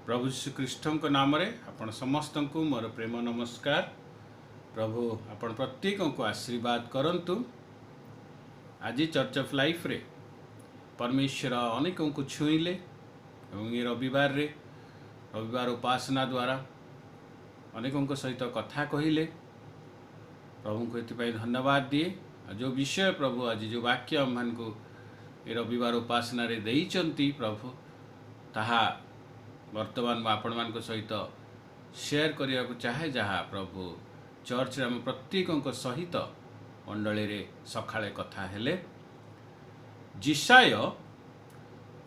प्रभु श्रीकृष्ण को नाम रे आपण समस्त को मोर प्रेम नमस्कार। प्रभु आपण प्रत्येक को आशीर्वाद करंतु। आज चर्च ऑफ लाइफ रे परमेश्वर अनेक को छुईले और ये रविवार उपासना द्वारा अनेकों सहित कथा कहले। प्रभु को ये धन्यवाद दिए। जो विषय प्रभु आज जो वाक्य आम को ये रविवार उपासना रे देइचंती प्रभु ताहा वर्तमान आपण मान सहित शेयर करने को चाहे। जहाँ प्रभु चर्च रे हम प्रत्येक सहित मंडली रे सकाळे कथा हेले। जिसाय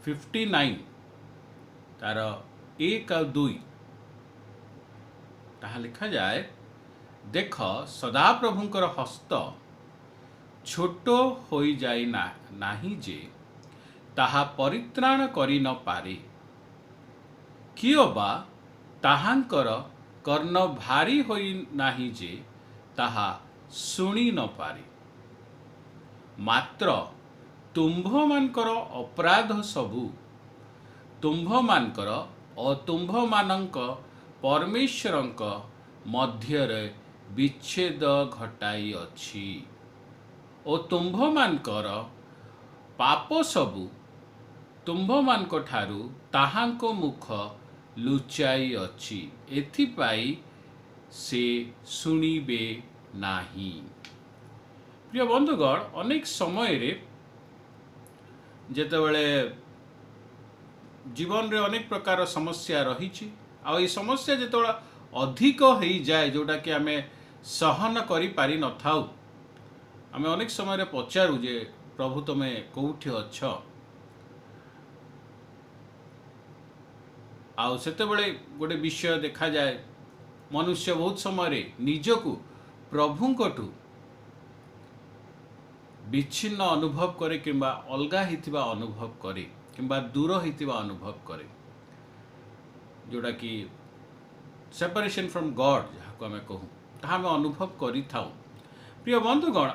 59 तार 1 और 2 ताहा लिखा जाए, देख सदा प्रभुंकर हस्त छोट हो जाए नाही जे ताहा परित्राण करि न पारे, कियो बा ताहांकर कर्ण भारी होई नाही जे ताहा सुनी न पारे। मात्र तुम्भ मानकर अपराध सबु तुम्भ मानकर अतुम्भ मानक परमेश्वरंक मध्य रे विच्छेद घटाई अछि ओ तुम्भ मानकर पाप सबु तुम्भ मानक ठारू ताहांको मुख लुचाई अछि, एथिपाई से सुनिबे नाही। प्रिय बंधुगण, अनेक समय रे जेतेबेले जीवन रे अनेक प्रकार समस्या रही आ ये समस्या जेतेबेले अधिक हो जाए जोटा कि आमे सहन करि पारि न थाउ, आमे अनेक समय रे पचारू जे प्रभु तमे कोउठी अछ। आउ सेतेबेले गोटे विषय देखा जाए, मनुष्य बहुत समय निजकु प्रभुंकटू विच्छिन्न अनुभव करे किंबा अलगा हिथिबा अनुभव करे किंबा दूर हिथिबा अनुभव करे, जोड़ा कि सेपरेशन फ्रॉम गॉड जहाँ आम कहूँ ताहा आम अनुभव करि थाउ। प्रिय बंधुगण,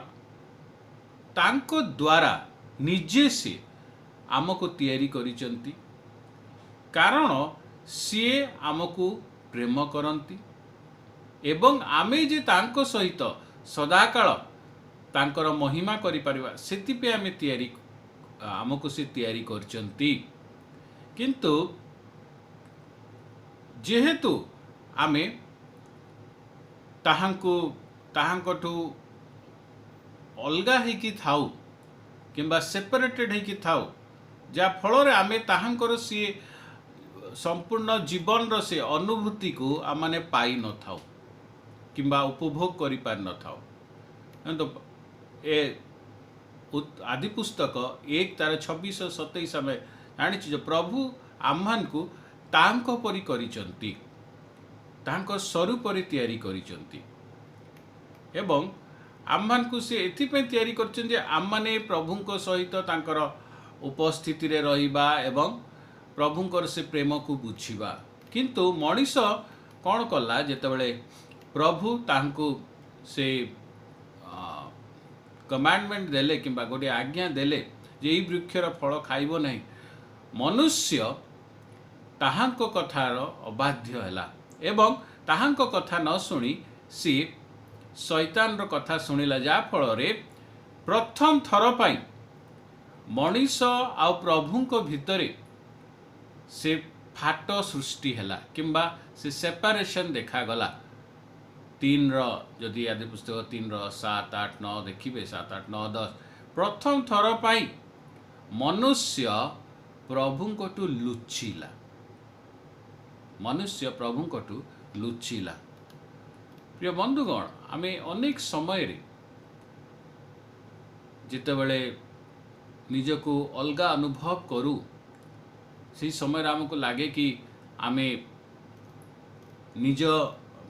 तांको द्वारा निजे से आमको तैयारी करिसंती, कारण सीए आमको प्रेम करती एवं आमे जे तांको सहित सदाकाल तांकर महिमा करि परिबा सेतिपे आमे तैयारी आमको से तैयारी करचंती। किंतु जेहेतु आमे ताहांकठू अलगा हेकी थाउ किंबा सेपरेटेड हेकी थाउ, जा फल रे आमे ताहांकर सी संपूर्ण जीवन रो से अनुभूति को आमने पाई न थाउ किंबा उपभोग करि पार न थाउ। तो ए आदि पुस्तक 1 तार 26 और 27 आमे जानि जो प्रभु आम्हान को तांको परि करिसंती, तांको स्वरूप परि तैयारी करिसंती एवं आम्हान को से एथिपे तैयारी करछन जे आम्माने प्रभुंको सहित तांकर उपस्थिति रे रहिबा एवं प्रभुंकर से प्रेम को बुझिबा। किंतु मनीष कौन कला जेतेबेले प्रभु तांको से कमांडमेंट देले किंबा गोटे आज्ञा देले जे ई वृक्षर फल खाइबो नहीं, मनुष्य ताहांको कथार अबाध्य हैला एवं ताहांको कथा न सुनी सी शैतान रो कथा सुनिला, जा फल रे प्रथम थर पाई मनीष आ प्रभुंको भितरे से फाट सृष्टि हैला किंबा से सेपरेशन देखा गला। 3 जदि आदि पुस्तक 3 7 8 9 देखिए 7 8 9 10 प्रथम थर पाई मनुष्य प्रभुंकटू लुचिला, मनुष्य प्रभुंकटू लुचिला। प्रिय बंधुगण, आमे अनेक समय रे जितेबेले निजको अलगा अनुभव करू से समय आमको लगे कि आमे निज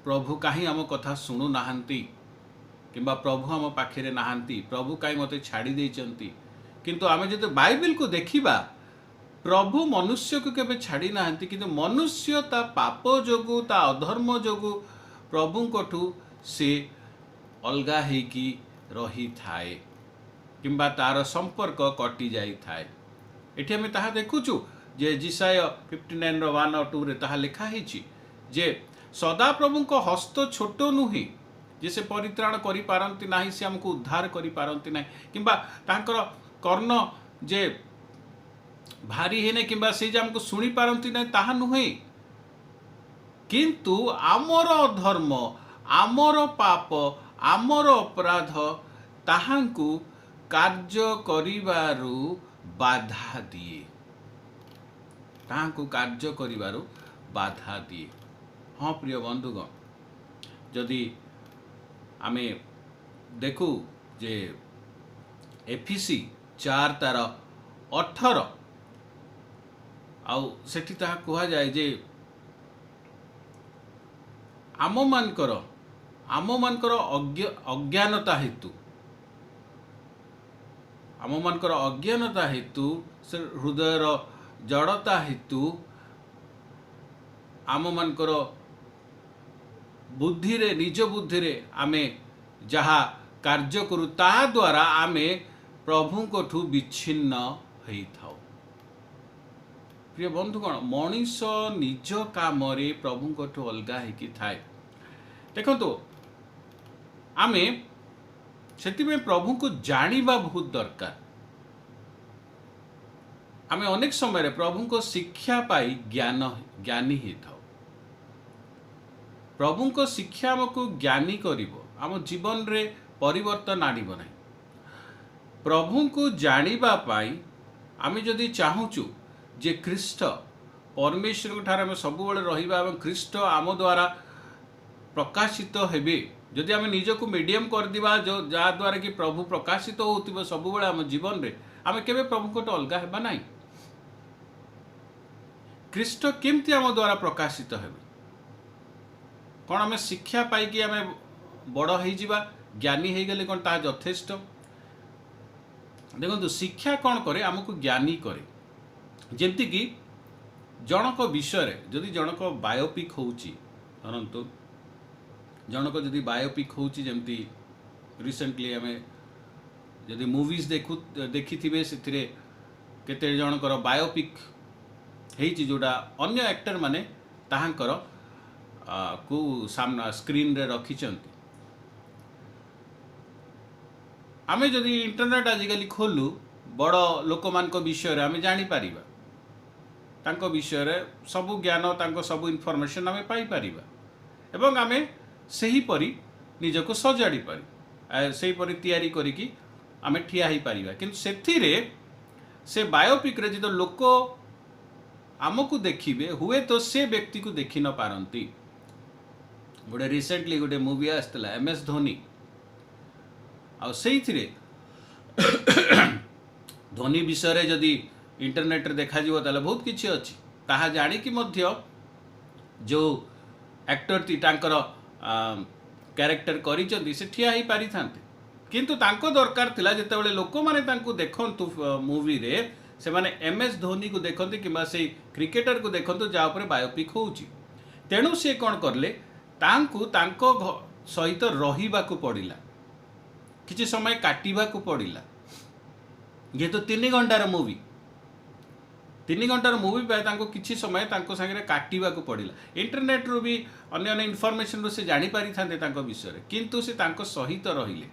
प्रभु कहीं आम कथा शुणु नाहंती किंबा प्रभु आम पाखे नाहंती, प्रभु कहीं मते छाड़ी देइचंती। किंतु आमे जते बाइबल को देखिबा, प्रभु मनुष्य को केबे छाड़ी नाहंती, किंतु मनुष्य ता पाप जोगु ता अधर्म जोगु प्रभुंकठू से अलगा हेकी रही थाए किंबा तार संपर्क कटि जाई थाए। एठी आमे ताहा देखुचु जे जिसाय 59 1 और 2 रे ताहा लिखा है जे सदाप्रभु को हस्त छोट नुहे जे से परित्राण करि पारंती नाही, से हमको उद्धार करि पारंती नाही, किंबा तांकर कर्ण जे भारी हेने किंबा से जे हमको सुनी पारंती नाही ताहा नुहे, किंतु आमर धर्म आमर पाप आमर अपराध ताहांकु कार्य करिबारु बाधा दिए, ताहांकु कार्य करिबारु बाधा दिए। हाँ प्रिय बंधुगण, जदि आमे देखू जे एफिसी 4 तार 18 आउ सेठी ताहा कहा जाए जे आम मानकर अज्ञानता हेतु आम मानकर अज्ञानता हेतु से हृदयर जड़ता हेतु आम मानकर बुद्धि रे निज बुद्धि रे आमे जहा कार्य करू ता द्वारा आमे प्रभु को ठू विच्छिन्न होई थाओ। प्रिय बंधुगण, मनीष निज काम रे प्रभु को ठू अलगा हेकी थाए। देखो आमे सेतिबे प्रभु को जानिबा बहुत दरकार। आमे अनेक समय रे प्रभु को शिक्षा पाई ज्ञानी ही थाओ। प्रभु को शिक्षा हमको ज्ञानी करिवो, आम जीवन रे परिवर्तन आनिबो नाही। प्रभु को जानिबा पाई आमे जदि चाहूचु जे ख्रीष्ट परमेश्वर ठारे आमे सबुबेले रहिबा एवं ख्रीष्ट आम द्वारा प्रकाशित हेबे, जदि आमे निजको मीडियम कर दिबा जो जा द्वारा कि प्रभु प्रकाशित होतिबो सबुबेले आम जीवन रे, आमे केबे प्रभु को अलगा हेबा नाही। ख्रीष्ट केमती आम द्वारा प्रकाशित हेबे, कौन आम शिक्षा पाई कि आम बड़ हो ज्ञानी हो गले कौन ता यथेष्ट? देखो शिक्षा कौन करे, आमको ज्ञानी करे। जमती कि जनक विषय जदि जनक बायोपिक होउची, धरंतु जनक जदि बायोपिक होउची, जमती रिसेंटली आम जदि मूवीज देखी थे से केते जनकर बायोपिक हेची जोड़ा अन्य एक्टर माने ताहांकर को सामना स्क्रीन रे रखिचंती। आमे जदि इंटरनेट आजिकली खोलू बड़ लोक मान को विषय रे आमे जानी परिबा, तांको विषय रे सबु ज्ञान तांको सबु इनफॉरमेशन आमे पाई परिबा एवं आमे सही परी निजको सजाड़ी पारी, सही परी तैयारी करिकी आमे ठिया ही परिबा। किंतु सेथि रे से बायोपिक रे जदि लोक आमको देखिबे हुए तो से व्यक्ति को देखि न पारंती। गोटे रिसेंटली गोटे मूवी आसला MS धोनी, आ से धोनी विषय जदि इंटरनेट रे देखा जीवो ताले बहुत किछि अछि, ताहा जानी कि मध्य जो एक्टर ती तांकर कैरेक्टर करिचंती से ठिया ही पारि थांते, किंतु तांको दरकार थिला जेतेबेले लोक माने तांको देखंतु मूवी रे से माने MS धोनी को देखते कि से क्रिकेटर को देखते जहाँ पर बायोपिक होउची। तेणु से कौन करले, तांको तांको सहित रहिबाकु पड़िला, किछि समय काटिबाकु पड़िला। जेहेतु 3 घंटार मूवी 3 घंटार मूवी पाए तांको किछि समय तांको संगे काटिबाकु पड़िला। इंटरनेट रू भी अन्य अन्य इनफॉरमेशन रू से जानि पारि थांते तांको विषय रे, किंतु से तांको सहित रहिले,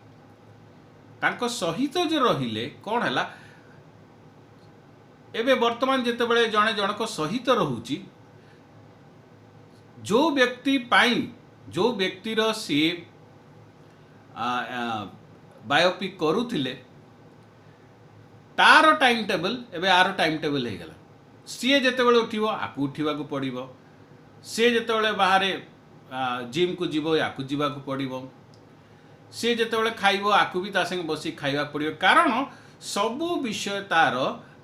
तांको सहित जो रहिले कौन हैला एबे वर्तमान जेतेबेले जणे जनक सहित रहुची, जो व्यक्ति पाई जो व्यक्तिर सी बायोपिक करुथिले तार टाइम टेबल एबे आर टाइम टेबल हो गला। सी जेतेबेले उठिबो आकु उठिबाकु पड़िबो, सी जेतेबेले बाहरे जिम को जीवो आकु जीवाकु पड़िबो, सी जेतेबेले खाइबो आकु भी ता संगे बसी खाइबा पड़िबो, कारण सबु विषय तार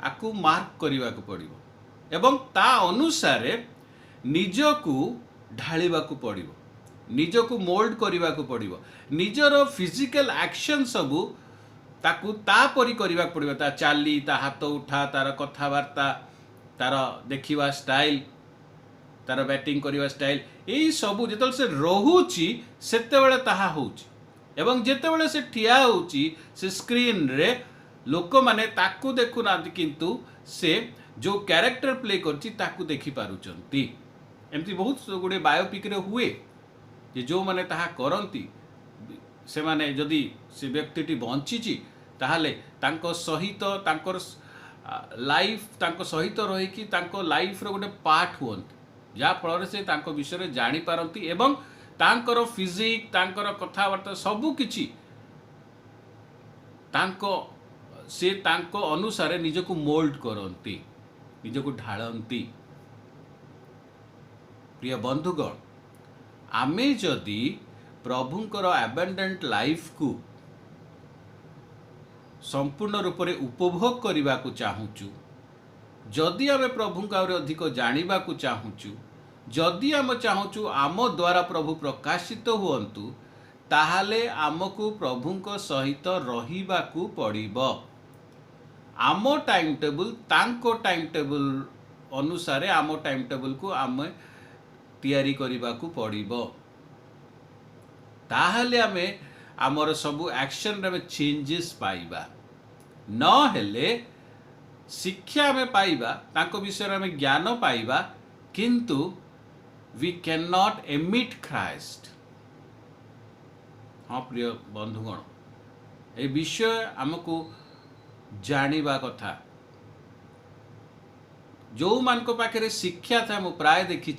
आकु मार्क करने पड़िबो एवं ता अनुसार निजकू ढालिबाकू पड़िबो, निजकू मोल्ड करने पड़िबो, निजर फिजिकल एक्शन सबू ताकू ता परी करने पड़िबो, ता चाली ता हाथ उठा तार कथबार्ता तार देखिबा स्टाइल तार बैटिंग करने स्टाइल यही सबू जेतल से रहुची सेतेबेले ताहा होउची एवं जेतेबेले से ठिया होउची से स्क्रीन रे लोक माने ताकू देखु ना, किंतु से जो कैरेक्टर प्ले करची ताकू देखि पारुचंती। एमती बहुत गुड़े बायोपिक रे हुए जे जो माने ताहा करंती से माने जदि से व्यक्तिटी बंचीची ताहले तांको सहित तांकर लाइफ तांको सहित रही कि तांको लाइफ रो गोटे पार्ट हुअंती जा फल से तांको विषय जानी पारंती एवं तांकर फिजिक तांकर कथाबार्ता सबु किछि तांको से तांको अनुसार निजको मोल्ड करंती निजको ढाळंती। प्रिय बंधुगण आमे जदि प्रभुंकर अबेंडेंट लाइफ को संपूर्ण रूप से उपभोग करने को चाहूचु जदि आम प्रभु का अधिक जाना चाहूचु जदि आम चाहूचु आम द्वारा प्रभु प्रकाशित हुअन्तु ताहले आमको प्रभु सहित रहिबाकु पड़िबो। आम टाइम टेबल तांको टाइम टेबल अनुसार आम टाइम टेबल को आम तैयारी करबाकु पड़िबो। ताहले आमे आमर सबु एक्शन रे चेंजेस पाइबा न हेले शिक्षा आमे पाइबा तांको विषय आमे ज्ञान पाइबा किंतु we can not emit Christ. हाँ प्रिय बंधुगण ए विषय आमको जानिबा कथा जो मान को पाखे शिक्षा था मु प्राय देखी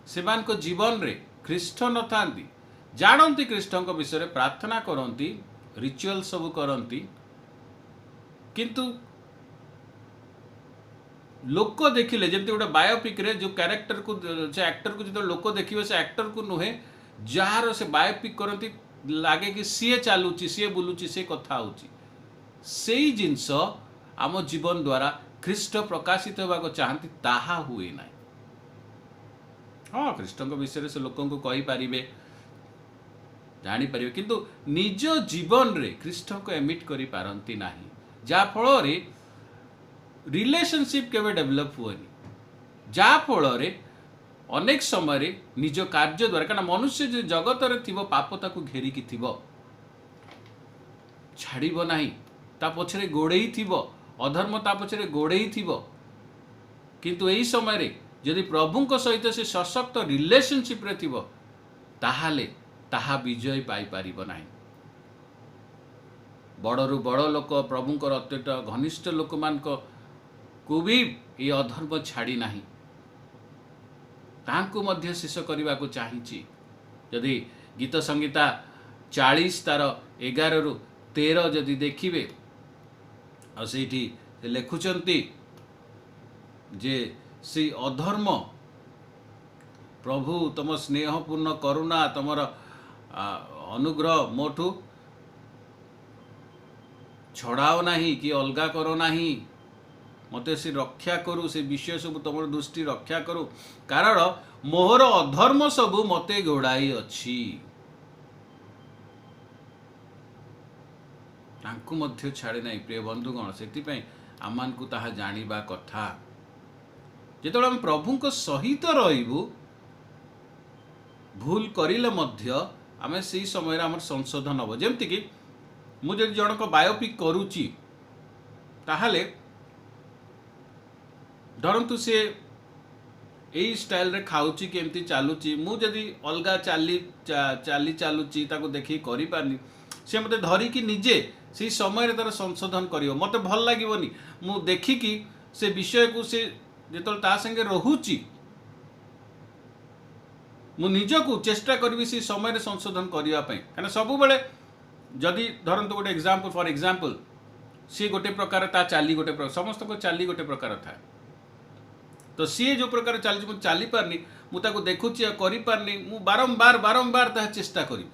से मान को जीवन रे ख्रीष्ट न थांती जानती ख्रीष्ट विषय प्रार्थना करती रिचुअल सब करती किंतु लोक देखिले जमती गोटे बायोपिक रे जो कैरेक्टर को से एक्टर को जो लोक देखिए से एक्टर को नुहे जार से बायोपिक करती लगे कि सीए चलुची सीए बुलुची सी कथा होची से जिनस आम जीवन द्वारा ख्रीष्ट प्रकाशित होगा चाहती ताहा हुए ना। हाँ ख्रीष्ट विषय से लोक कही पारे जानीपर किंतु निज जीवन रे ख्रीष्ट को एमिट करी पारंती नाही जा फल रे रिलेशनशिप केवे डेवलप हुएनी जा फल रे अनेक समय रे निज कार्य द्वारा कारण मनुष्य जो जगत रे थिबो पाप ताकू घेरिकी थिबो छाड़िबो नाही ता पछरे गोड़ेई थिबो अधर्म ता पछरे गोड़ेई थिबो किंतु एही समय रे यदि प्रभु सहित से सशक्त रिलेशनशिप रे थिबो ताहाले ताहा विजय पाई पारिबो नाही। बड़रू बड़ लोक प्रभुंकर अत्यंत घनिष्ठ लोक मान को भी ये अधर्म छाड़ी नाही तांको मध्य शेष करने को चाहिए। यदि गीत संगीता 40 तार 11 रु 13 जदि देखिए और से लिखुचंती जे से अधर्म प्रभु तुम स्नेहपूर्ण करुणा तुमर अनुग्रह मोठू छड़ाओ नहीं कि अलगा करो नहीं मते से रक्षा करू से विषय सब तुम दृष्टि रक्षा करू कारण मोहर अधर्म सब मते घोड़ाई अच्छी तांकु मध्य छाड़े नहीं। प्रिय बंधुगण से आम को ताहा जानिबा कथा जेतोळे हम प्रभु को सहित रहिबु भूल करिले मध्य आमे से समय आम संशोधन हम जमती कि मुझे जनक बायोपिक करुची ताहले धरतु से यही स्टाइल रे खाऊची कि एमती चलुची मुझे अलगा चाली चलुची ताको देखी करि पारनी से मते धरिकी निजे से समय रे तार संशोधन करियो मते भल लागिवनी मु देखिकी से विषय को से जेतल ता संगे रहुची मु निजको चेष्टा करी से समय रे संशोधन करिया पई काना सब बेले जदि धरतु गोटे एग्जांपल फॉर एग्जांपल सी गोटे प्रकार ता चाली गोटे प्रकार समस्त को चाली गोटे प्रकार था तो सी जो प्रकार चलती मुझे चली पारनी मुझे देखुची करि पारनी मु बारंबार बारंबार ता चेष्टा करी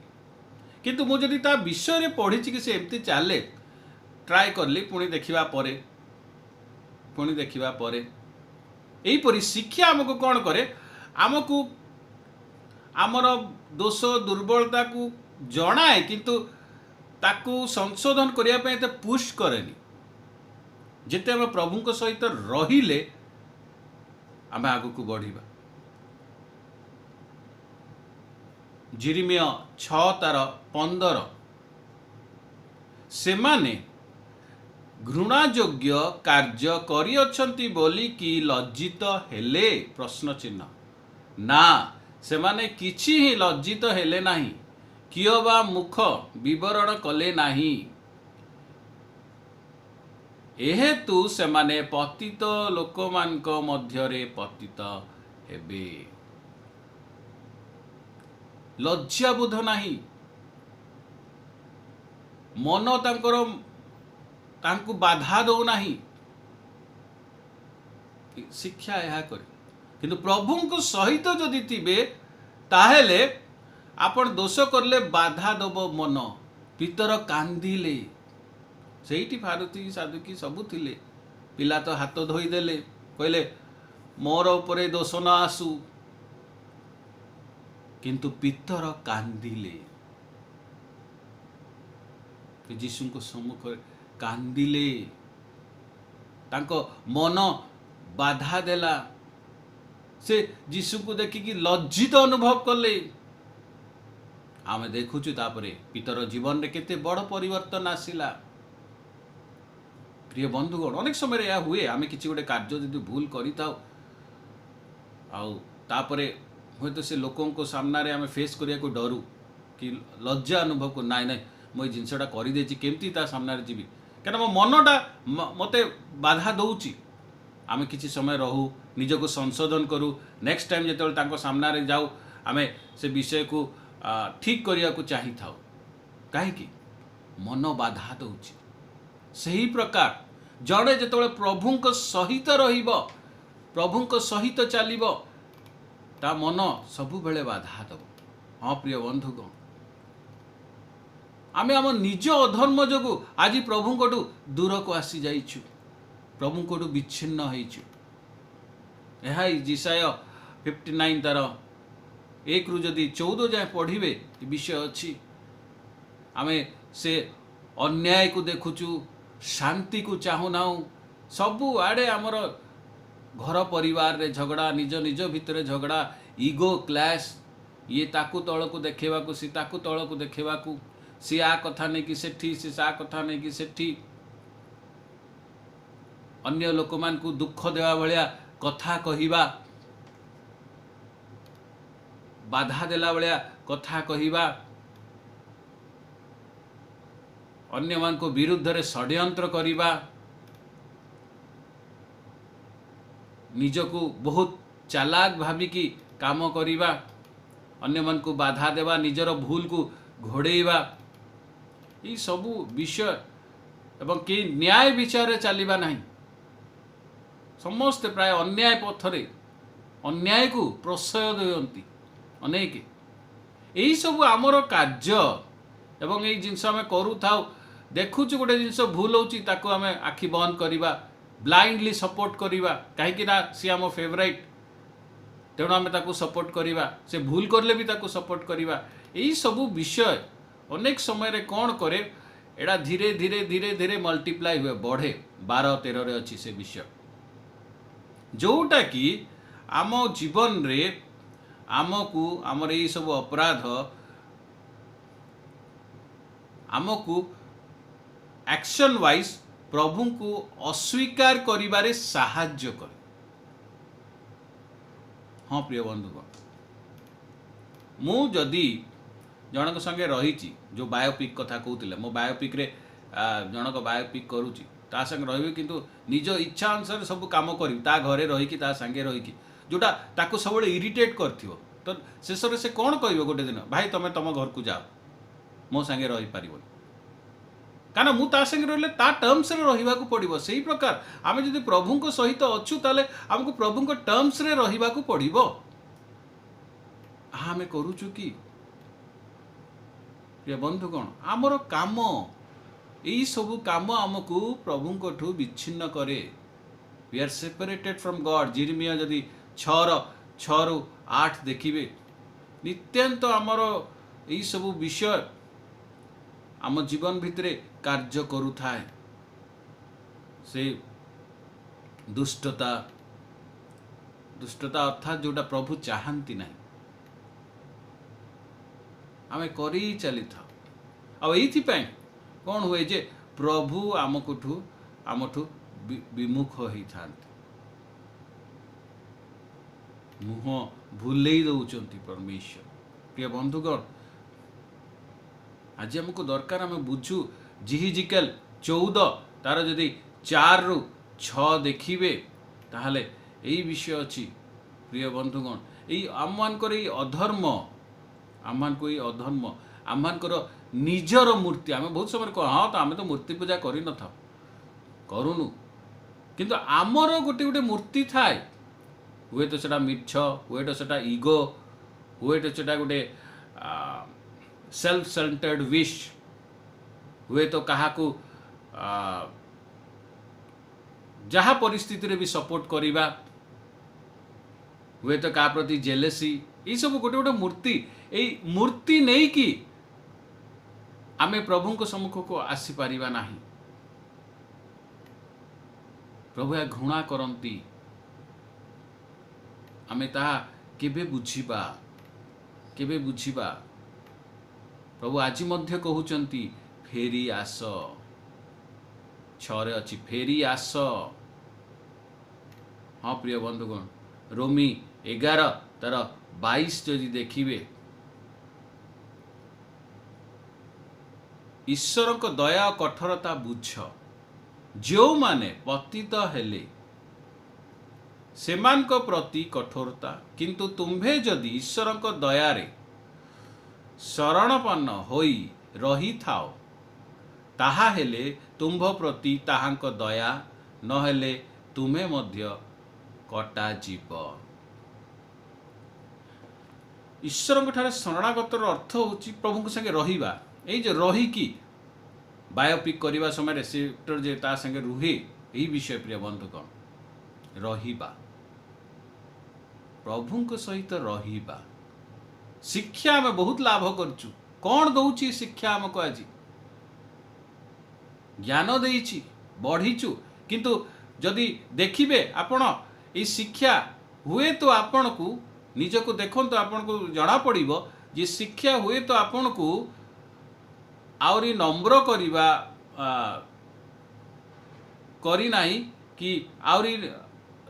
किंतु मु जदि ता विषय रे पढ़ी कि से एमती चले ट्राए करली पुणी देखिबा परे एही परी शिक्षा हमको कौन करे आमको आमर दोष दुर्बलता को जनाए किंतु ताकू संशोधन करने एत पुश करेनी जिते आम प्रभु सहित रहिले आम आगु को बढ़िबा। जिरिमिया 6 तार 15 से माने ଘୃଣାଯୋଗ୍ୟ କାର୍ଯ୍ୟ କରିଅଛନ୍ତି ବୋଲି କି ଲଜ୍ଜିତ ହେଲେ? ପ୍ରଶ୍ନ ଚିହ୍ନ। ନା, ସେମାନେ କିଛି ହିଁ ଲଜ୍ଜିତ ହେଲେ ନାହିଁ, କିଅ ବା ମୁଖ ବିବରଣ କଲେ ନାହିଁ। ଏହେତୁ ସେମାନେ ପତିତ ଲୋକମାନଙ୍କ ମଧ୍ୟରେ ପତିତ ହେବେ। ଲଜ୍ଜାବୋଧ ନାହିଁ, ମନ ତାଙ୍କୁ ବାଧା ଦେଉନାହିଁ। ଶିକ୍ଷା ଏହା କରେ। କିନ୍ତୁ ପ୍ରଭୁଙ୍କ ସହିତ ଯଦି ଥିବେ ତାହେଲେ ଆପଣ ଦୋଷ କଲେ ବାଧା ଦେବ ମନ। ପିତର କାନ୍ଦିଲେ, ସେଇଠି ଫାରୁତି ସାଧୁକି ସବୁ ଥିଲେ। ପିଲା ତ ହାତ ଧୋଇଦେଲେ, କହିଲେ ମୋର ଉପରେ ଦୋଷ ନ ଆସୁ। କିନ୍ତୁ ପିତର କାନ୍ଦିଲେ, ଯୀଶୁଙ୍କ ସମ୍ମୁଖରେ କାନ୍ଦିଲେ, ତାଙ୍କ ମନ ବାଧା ଦେଲା। ସେ ଯୀଶୁଙ୍କୁ ଦେଖିକି ଲଜ୍ଜିତ ଅନୁଭବ କଲେ। ଆମେ ଦେଖୁଛୁ ତାପରେ ପିତର ଜୀବନରେ କେତେ ବଡ଼ ପରିବର୍ତ୍ତନ ଆସିଲା। ପ୍ରିୟ ବନ୍ଧୁଗଣ, ଅନେକ ସମୟରେ ଏହା ହୁଏ, ଆମେ କିଛି ଗୋଟେ କାର୍ଯ୍ୟ ଯଦି ଭୁଲ କରିଥାଉ ଆଉ ତାପରେ ହୁଏତ ସେ ଲୋକଙ୍କ ସାମ୍ନାରେ ଆମେ ଫେସ୍ କରିବାକୁ ଡରୁ କି ଲଜ୍ଜା ଅନୁଭବ କରୁ, ନାଇଁ ମୁଁ ଏଇ ଜିନିଷଟା କରିଦେଇଛି, କେମିତି ତା ସାମ୍ନାରେ ଯିବି, କାରଣ ମୋ ମନଟା ମୋତେ ବାଧା ଦେଉଛି। ଆମେ କିଛି ସମୟ ରହୁ, ନିଜକୁ ସଂଶୋଧନ କରୁ, ନେକ୍ସଟ ଟାଇମ୍ ଯେତେବେଳେ ତାଙ୍କ ସାମ୍ନାରେ ଯାଉ ଆମେ ସେ ବିଷୟକୁ ଠିକ୍ କରିବାକୁ ଚାହିଁଥାଉ। କାହିଁକି? ମନ ବାଧା ଦେଉଛି। ସେହି ପ୍ରକାର ଜଣେ ଯେତେବେଳେ ପ୍ରଭୁଙ୍କ ସହିତ ରହିବ, ପ୍ରଭୁଙ୍କ ସହିତ ଚାଲିବ, ତା ମନ ସବୁବେଳେ ବାଧା ଦେବ। ହଁ ପ୍ରିୟ ବନ୍ଧୁଗଣ, ଆମେ ଆମ ନିଜ ଅଧର୍ମ ଯୋଗୁଁ ଆଜି ପ୍ରଭୁଙ୍କଠୁ ଦୂରକୁ ଆସିଯାଇଛୁ, ପ୍ରଭୁଙ୍କଠୁ ବିଚ୍ଛିନ୍ନ ହେଇଛୁ। ଏହା ଇସାୟ 59 ତାର 1ରୁ ଯଦି 14 ଯାଏଁ ପଢ଼ିବେ ଏ ବିଷୟ ଅଛି। ଆମେ ସେ ଅନ୍ୟାୟକୁ ଦେଖୁଛୁ, ଶାନ୍ତିକୁ ଚାହୁଁନାହୁଁ। ସବୁଆଡ଼େ ଆମର ଘର ପରିବାରରେ ଝଗଡ଼ା, ନିଜ ନିଜ ଭିତରେ ଝଗଡ଼ା, ଇଗୋ କ୍ଲାସ୍, ଇଏ ତାକୁ ତଳକୁ ଦେଖେଇବାକୁ, ସେ ତାକୁ ତଳକୁ ଦେଖେଇବାକୁ, ସିଏ ଆ କଥା ନେଇକି ସେଠି, ସେ ତା କଥା ନେଇକି ସେଠି, ଅନ୍ୟ ଲୋକମାନଙ୍କୁ ଦୁଃଖ ଦେବା ଭଳିଆ କଥା କହିବା, ବାଧା ଦେଲା ଭଳିଆ କଥା କହିବା, ଅନ୍ୟମାନଙ୍କ ବିରୁଦ୍ଧରେ ଷଡ଼ୟନ୍ତ୍ର କରିବା, ନିଜକୁ ବହୁତ ଚାଲାକ ଭାବିକି କାମ କରିବା, ଅନ୍ୟମାନଙ୍କୁ ବାଧା ଦେବା, ନିଜର ଭୁଲକୁ ଘୋଡ଼େଇବା, ଏହି ସବୁ ବିଷୟ। ଏବଂ କେହି ନ୍ୟାୟ ବିଚାରରେ ଚାଲିବା ନାହିଁ। ସମସ୍ତେ ପ୍ରାୟ ଅନ୍ୟାୟ ପଥରେ ଅନ୍ୟାୟକୁ ପ୍ରଶ୍ରୟ ଦିଅନ୍ତି ଅନେକ। ଏହିସବୁ ଆମର କାର୍ଯ୍ୟ ଏବଂ ଏଇ ଜିନିଷ ଆମେ କରୁଥାଉ। ଦେଖୁଛୁ ଗୋଟେ ଜିନିଷ ଭୁଲ ହେଉଛି, ତାକୁ ଆମେ ଆଖି ବନ୍ଦ କରିବା, ବ୍ଲାଇଣ୍ଡଲି ସପୋର୍ଟ କରିବା, କାହିଁକି ନା ସିଏ ଆମ ଫେଭରାଇଟ୍, ତେଣୁ ଆମେ ତାକୁ ସପୋର୍ଟ କରିବା। ସେ ଭୁଲ କରିଲେ ବି ତାକୁ ସପୋର୍ଟ କରିବା। ଏହିସବୁ ବିଷୟ ଅନେକ ସମୟରେ କ'ଣ କରେ, ଏଇଟା ଧୀରେ ଧୀରେ ଧୀରେ ଧୀରେ ମଲ୍ଟିପ୍ଲାଏ ହୁଏ, ବଢ଼େ। 12-13ରେ ଅଛି ସେ ବିଷୟ, ଯେଉଁଟାକି ଆମ ଜୀବନରେ ଆମକୁ ଆମର ଏହିସବୁ ଅପରାଧ ଆମକୁ ଆକ୍ସନ୍ ୱାଇଜ୍ ପ୍ରଭୁଙ୍କୁ ଅସ୍ୱୀକାର କରିବାରେ ସାହାଯ୍ୟ କରେ। ହଁ ପ୍ରିୟ ବନ୍ଧୁଗଣ, ମୁଁ ଯଦି ଜଣଙ୍କ ସଙ୍ଗେ ରହିଛି, ଯେଉଁ ବାୟୋପିକ୍ କଥା କହୁଥିଲେ, ମୋ ବାୟୋପିକ୍ରେ ଜଣକ ବାୟୋପିକ୍ କରୁଛି, ତା ସାଙ୍ଗେ ରହିବି, କିନ୍ତୁ ନିଜ ଇଚ୍ଛା ଅନୁସାରେ ସବୁ କାମ କରିବି, ତା ଘରେ ରହିକି, ତା ସାଙ୍ଗେ ରହିକି, ଯେଉଁଟା ତାକୁ ସବୁବେଳେ ଇରିଟେଟ୍ କରିଥିବ, ତ ଶେଷରେ ସେ କ'ଣ କହିବ ଗୋଟେ ଦିନ, ଭାଇ ତମେ ତମ ଘରକୁ ଯାଅ, ମୋ ସାଙ୍ଗେ ରହିପାରିବନି। କାରଣ ମୁଁ ତା ସାଙ୍ଗେ ରହିଲେ ତା ଟର୍ମସରେ ରହିବାକୁ ପଡ଼ିବ। ସେହି ପ୍ରକାର ଆମେ ଯଦି ପ୍ରଭୁଙ୍କ ସହିତ ଅଛୁ, ତାହେଲେ ଆମକୁ ପ୍ରଭୁଙ୍କ ଟର୍ମସରେ ରହିବାକୁ ପଡ଼ିବ। ଆମେ କରୁଛୁ କି ପ୍ରିୟ ବନ୍ଧୁଗଣ? ଆମର କାମ, ଏଇ ସବୁ କାମ ଆମକୁ ପ୍ରଭୁଙ୍କଠୁ ବିଚ୍ଛିନ୍ନ କରେ। We are separated from God। ଜିରମିୟା ଯଦି 6:6-8 ଦେଖିବେ, ନିତ୍ୟାନ୍ତ ଆମର ଏଇ ସବୁ ବିଷୟ ଆମ ଜୀବନ ଭିତରେ କାର୍ଯ୍ୟ କରୁଥାଏ। ସେ ଦୁଷ୍ଟତା ଅର୍ଥାତ୍ ଯେଉଁଟା ପ୍ରଭୁ ଚାହାନ୍ତି ନାହିଁ, ଆମେ କରି ଚାଲିଥାଉ। ଆଉ ଏଇଥିପାଇଁ କ'ଣ ହୁଏ ଯେ ପ୍ରଭୁ ଆମକୁଠୁ आमठू विमुख होई थांती, मुह भूलेई दौरान परमेश्वर। प्रिय बंधुगण, आज आमको दरकार आम बुझू जिहिजिकेल 14 तार जदि 4 ରୁ 6 देखिए ताहले यही विषय अच्छी। प्रिय बंधुगण, यही आम मानकर अधर्म, आम को अधर्म, आम निजर मूर्ति आम बहुत समय कह हाँ तो आम तो मूर्ति पूजा कर न था करूनु, किंतु आमर गोटे गोटे मूर्ति थाए, हुए तो सेटा मिछ, हुए तो सेटा इगो, हुए तो सेटा गोटे सेल्फ सेंटर्ड विश, हुए तो कहा को जहाँ परिस्थिति रे भी सपोर्ट करिबा, हुए तो का प्रति जेलेसी, ये सब गोटे गोटे मूर्ति। यही मूर्ति नहीं कि आमे प्रभु को सम्मुख को आसी पारिबा नाही। प्रभु या घृणा करती, आमे ताहा केबे बुझिबा, केबे बुझिबा। प्रभु आज मध्य कहउचंती फेरी आस, छरे अच्छी फेरी आस। हाँ प्रिय बंधुगण, रोमी 11 तार 22 जदि देखिए, ईश्वर को दया और कठोरता बुझ, जो माने पतित हेले सेमान को प्रति कठोरता, किंतु तुम्भे जदि ईश्वर को दया रे शरणपन्न होई रही थाओ, ताहा हेले तुम्भ प्रति ताहांक दया न हेले तुम्हें मध्य कटा जीव। ईश्वर ठारे शरणागत अर्थ होची प्रभु संगे रहिबा। यही जो रही कि बायोपिक करने समय से जे ता संगे रुहे, यही विषय प्रिय बंधुगण, रहिबा प्रभु सहित रहिबा। शिक्षा आम बहुत लाभ करचु, कौन दौची शिक्षा आमको? आज ज्ञान देइछि, बढ़ीचु, किंतु जदि देखिबे आपण ई शिक्षा, हुए तो आपण को निजको देखंतु, आपण को जना पड़िबो जे शिक्षा हुए तो आपण को आउरी नम्र करिबा करी नाही कि आउरी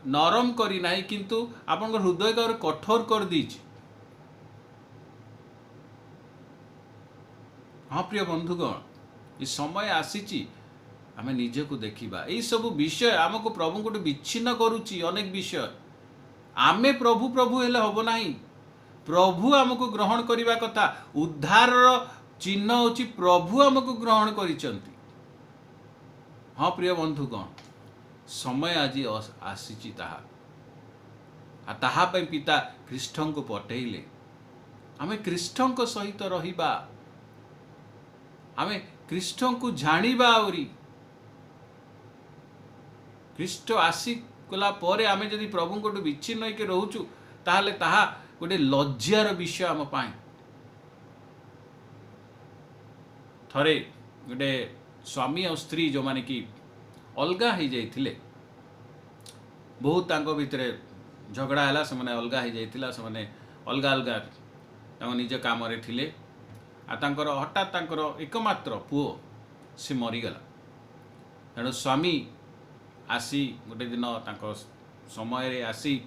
नरम करी नाही, किंतु आपण हृदय को कठोर कर दीछि। हाँ प्रिय बंधुगण, ये समय आसीची आमे निजे को देखिबा। यही सब विषय आमको प्रभु को विच्छिन्न करुची। अनेक विषय आमे प्रभु प्रभु हेले हबो नाही, प्रभु आमको ग्रहण करिबा कथा। उद्धार चिन्ह होची प्रभु आमको ग्रहण करिसंती। हाँ प्रिय बंधुगण, समय आज आसीची ताहा ताहा पे पिता ख्रीष्टन को पठेइले। आमे ख्रीष्टन को सहित रहिबा, आमे ख्रीष्टन को जानिबा। आउरी ख्रीष्ट आसी गला परे आमे जदि प्रभु को विच्छिन्न होके रहउचु, ताहले ताहा गोटे लज्जार विषय आम पाए। थरे गोटे स्वामी और स्त्री जो माने कि अलगा हो जाइथिले, बहुत तांको भितरे झगड़ा हैला, से माने अलगा हो जाइथिला, से माने अलगा अलगा तांको निज काम रे थिले। आ तांकर हठात तांकर एकमात्र पुओ से मरीगला। तेणु स्वामी आसी गोटे दिन तांको समय रे आसी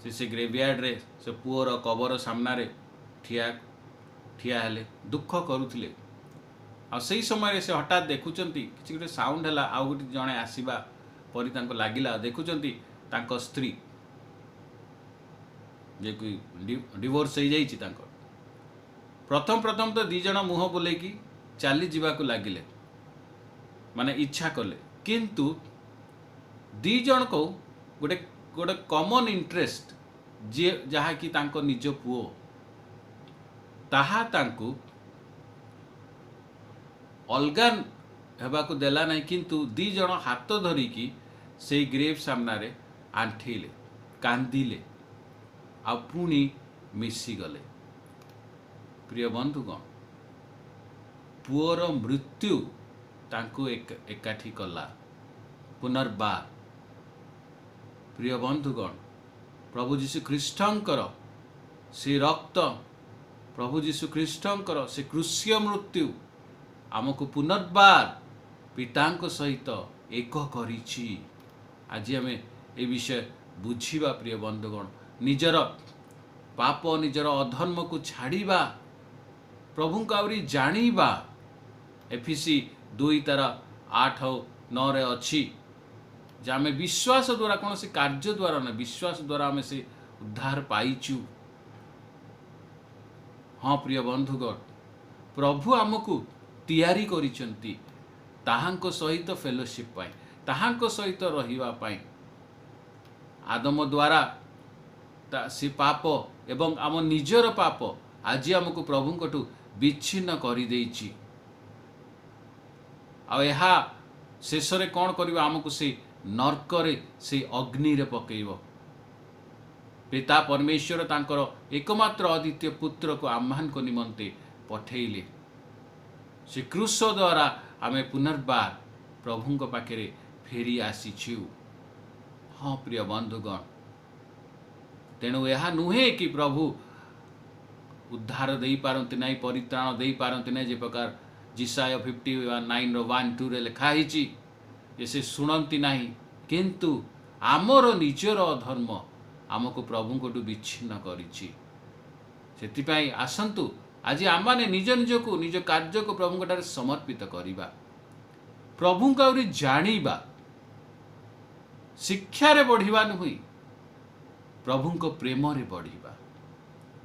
से ग्रेवयार्ड रे से पुओर कबर सामना रे ठिया हेले, दुख करुथिले। आ सही समय से हठात देखुचंती किछि गोटे साउंड हैला, आ गोटे जणे आसीबा परि तांको लागिला। देखुचंती तांको स्त्री जे कोई डिवोर्स हो जाइछि तांको। प्रथम प्रथम तो दी जण मुह बुलेकी चली जीवाकू लागिले, माने इच्छा कले, किंतु दी जण को गोटे गोटे कॉमन इंटरेस्ट जे जहा कि तांको निज पुओ, ताहा तांको अलगा हेबाकू देला नहीं, किंतु दी जण हाथ धरिकी से ग्रेव सामना रे आंठिले, कांदिले, आ पुणी मिसी गले। प्रिय बंधुगण, पुओर मृत्यु तांको एकाठी कला पुनर्बार। प्रिय बंधुगण, प्रभु जीशु ख्रीष्टंकर से रक्त, प्रभु जीशु ख्रीष्टंकर से क्रूसीय मृत्यु आमको पुनर्बार पितांको सहित एक करिछि। आज आम ए विषय बुझिबा प्रिय बंधुगण, निजर पाप निजर अधर्म को छाड़िबा, प्रभु को आउरी जानिबा। एफिसी 2:8-9 रे अछि जे आमे विश्वास द्वारा, कौन से कार्य द्वारा न, विश्वास द्वारा आमे से उद्धार पाइचु। हाँ प्रिय बंधुगण, प्रभु आमको तैयारी करिसंती ताहांको सहित फेलोशिप पाई, ताहांको सहित रहिबा पाई। आदम द्वारा से पाप एवं आम निजर पाप आज आमको प्रभुंकठू विच्छिन्न कर देइछि। आ एहा शेष रे कौन करिबा, आमको से नरकरे से अग्नि रे पकेइबो। पिता परमेश्वर तांकर एकमात्र अद्वितीय पुत्र को आह्वान को निमंते पठेइले। से क्रूस द्वारा आमे पुनर्बार प्रभु को पाखे फेरी आसीछु। हाँ प्रिय बंधुगण, तेणु यह नुहे कि प्रभु उद्धार दे पारती ना, परित्राण दे पारती ना, जे प्रकार जिसाया 59:1-2 रे लिखाही से शुणती ना, किंतु आमर निजर अधर्म आमको प्रभु को विच्छिन्न करिछि। सेतिपाई आसंतु आज आमाने निज निज को, निज कार्य को प्रभु ठारे समर्पित करिबा, प्रभु को आउरी जानिबा, शिक्षा रे बढ़िबा नुही, प्रभु को प्रेम रे बढ़िबा,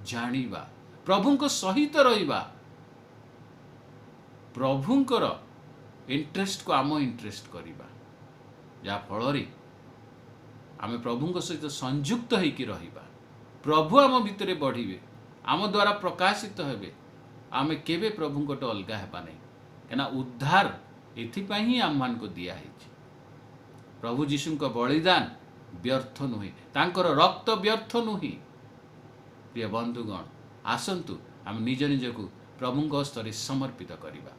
जानिबा, प्रभु को सहित रहिबा, प्रभुंकर इंटरेस्ट को आम इंटरेस्ट करिबा, जा फल रे आमे प्रभु सहित संयुक्त होइकी रहिबा। प्रभु आम भितरे बढ़िबे, आम द्वारा प्रकाशित हेबे, आमे केबे प्रभु को अलगा हेबा नहीं। कना उद्धार एथिपाई ही आम मान को दिया है। प्रभु जीशु को बलिदान व्यर्थ नुहे, तांकर रक्त व्यर्थ नुहे। प्रिय बंधुगण, आसंतु आम निज निज को प्रभु को हस्ते समर्पित करिबा।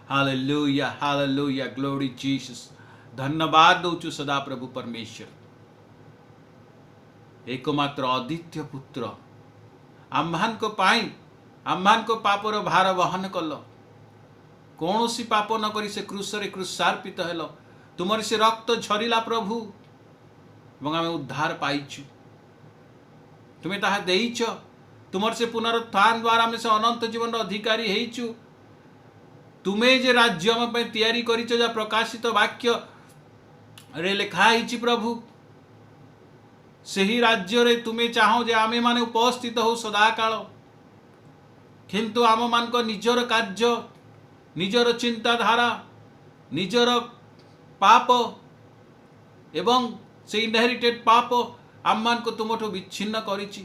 Hallelujah, hallelujah, glory Jesus. धन्यवाद दौचु सदा प्रभु परमेश्वर, एकमात्र अद्वितीय पुत्र आम्हान को पाई, आम्हान को पापर भार वहन कल, कौन सी पाप न करी से क्रूस रे क्रूसार्पित हेल, तुमर से रक्त झरिला प्रभु, आमे उद्धार पाइछु। तुम्हें ताहा देइछ, तुमर से पुनरुत्थान द्वारा आमे से अनंत जीवन अधिकारी हेइछु। तुम्हें जे राज्य आम पे तैयारी करिछ, जा प्रकाशित वाक्य रे लिखा है प्रभु, सही राज्य रे तुम्हें चाहो जे आमे माने उपस्थित हो सदा काल। किंतु आम मान को निजर कार्य, निजर चिंताधारा, निजर पाप एवं से इनहेरिटेड पाप आम मान को तुमठू विच्छिन्न करिछि।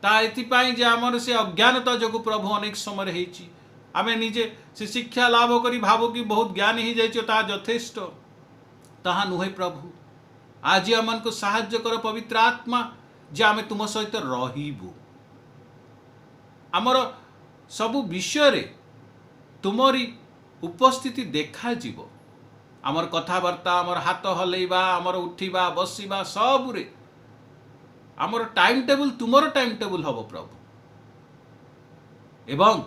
ता एथिपाई जे आमर से अज्ञानता जो प्रभु अनेक समय हेइछि, आमे निजे से शिक्षा लाभ करी भावो कि बहुत ज्ञान ही जाइछो, ता यथेष्ट ताहा नुहे प्रभु। आज आमन को साहाय्य कर पवित्र आत्मा, जे आमे तुम सहित रहिबु। आमर सबु विषय रे तुमरी उपस्थिति देखा जीवो। आमर कथाबार्ता, आमर हाथ हलैबा, आमर उठिबा बसिबा सबुरे आमर टाइम टेबल तुमर टाइम टेबल हबो प्रभु। एवं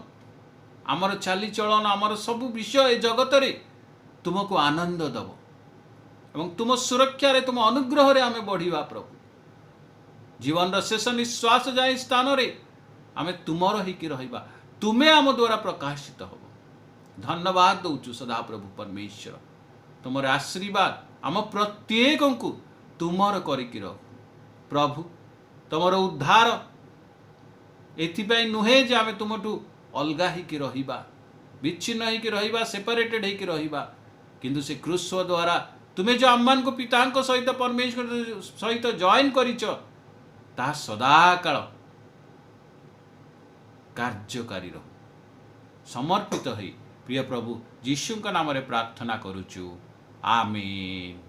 आमर चाली चलन, आमर सबु विषय जगत रे तुमको आनंद दबो, एवं तुम सुरक्षा रे, तुम अनुग्रह रे आमे बढ़िबा प्रभु। जीवन रो शेष निश्वास जाए स्थान रे आमे तुमर हिकी रहिबा, तुमे आम द्वारा प्रकाशित हबो। धन्यवाद दौचु सदा प्रभु परमेश्वर, तुमर आशीर्वाद आम प्रत्येक को तुमर करिकी रह प्रभु। तुमर उद्धार एथिपाई नुहे जे आमे तुमठू अलगा हिकी रहिबा, विच्छिन्न हिकी रहिबा, सेपरेटेड हिकी रहिबा, किंतु से क्रूस द्वारा तुम्हें जो आम्मान को पितांक सहित परमेश्वर सहित जॉइन करिच, ता सदा काल कार्यकारी रहो। समर्पित है प्रिय प्रभु यीशु का नाम रे प्रार्थना करुचु, आमीन।